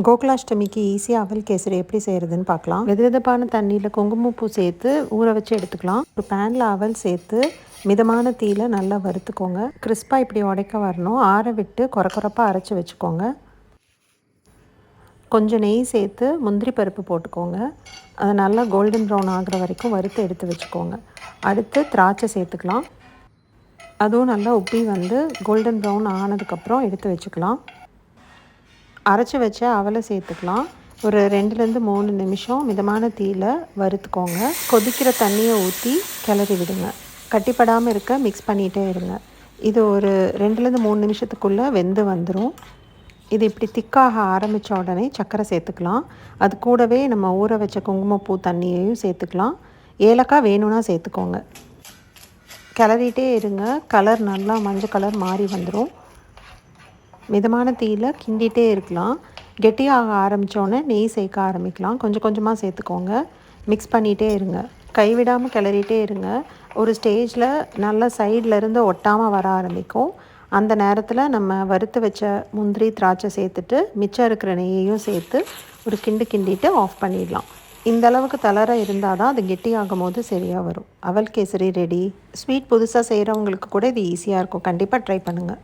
கோகுலாஷ்டமிக்கு ஈஸியாக அவல் கேசரி எப்படி செய்கிறதுன்னு பார்க்கலாம். வெதுவெதுப்பான தண்ணியில் குங்குமப்பூ சேர்த்து ஊற வச்சு எடுத்துக்கலாம். ஒரு பேனில் அவல் சேர்த்து மிதமான தீயில் நல்லா வறுத்துக்கோங்க. கிறிஸ்பாக இப்படி உடைக்க வரணும். ஆற விட்டு கொரப்பாக அரைச்சி வச்சுக்கோங்க. கொஞ்சம் நெய் சேர்த்து முந்திரி பருப்பு போட்டுக்கோங்க. அதை நல்லா கோல்டன் ப்ரௌன் ஆகிற வரைக்கும் வறுத்து எடுத்து வச்சுக்கோங்க. அடுத்து திராட்சை சேர்த்துக்கலாம். அதுவும் நல்லா உப்பி வந்து கோல்டன் ப்ரௌன் ஆனதுக்கப்புறம் எடுத்து வச்சுக்கலாம். அரைச்சி வச்ச அவலை சேர்த்துக்கலாம். ஒரு 2-3 நிமிஷம் மிதமான தீயில் வறுத்துக்கோங்க. கொதிக்கிற தண்ணியை ஊற்றி கிளறி விடுங்க. கட்டிப்படாமல் இருக்க மிக்ஸ் பண்ணிகிட்டே இருங்க. இது ஒரு 2-3 நிமிஷத்துக்குள்ளே வெந்து வந்துடும். இது இப்படி திக்காக ஆரம்பித்த உடனே சர்க்கரை சேர்த்துக்கலாம். அது கூடவே நம்ம ஊற வச்ச குங்குமப்பூ தண்ணியையும் சேர்த்துக்கலாம். ஏலக்காய் வேணும்னா சேர்த்துக்கோங்க. கிளறிட்டே இருங்க. கலர் நல்லா மஞ்சள் கலர் மாறி வந்துடும். மிதமான தீயில் கிண்டிகிட்டே இருக்கலாம். கெட்டியாக ஆரம்பித்தோடனே நெய் சேர்க்க ஆரம்பிக்கலாம். கொஞ்சம் கொஞ்சமாக சேர்த்துக்கோங்க. மிக்ஸ் பண்ணிகிட்டே இருங்க. கைவிடாமல் கிளறிட்டே இருங்க. ஒரு ஸ்டேஜில் நல்லா சைட்லேருந்து ஒட்டாமல் வர ஆரம்பிக்கும். அந்த நேரத்தில் நம்ம வறுத்து வச்ச முந்திரி திராட்சை சேர்த்துட்டு மிச்சம் இருக்கிற நெய்யையும் சேர்த்து ஒரு கிண்டிட்டு ஆஃப் பண்ணிடலாம். இந்த அளவுக்கு தளர இருந்தால் தான் அது கெட்டியாகும் போது சரியாக வரும். அவல் கேசரி ரெடி. ஸ்வீட் புதுசாக செய்கிறவங்களுக்கு கூட இது ஈஸியாக இருக்கும். கண்டிப்பாக ட்ரை பண்ணுங்கள்.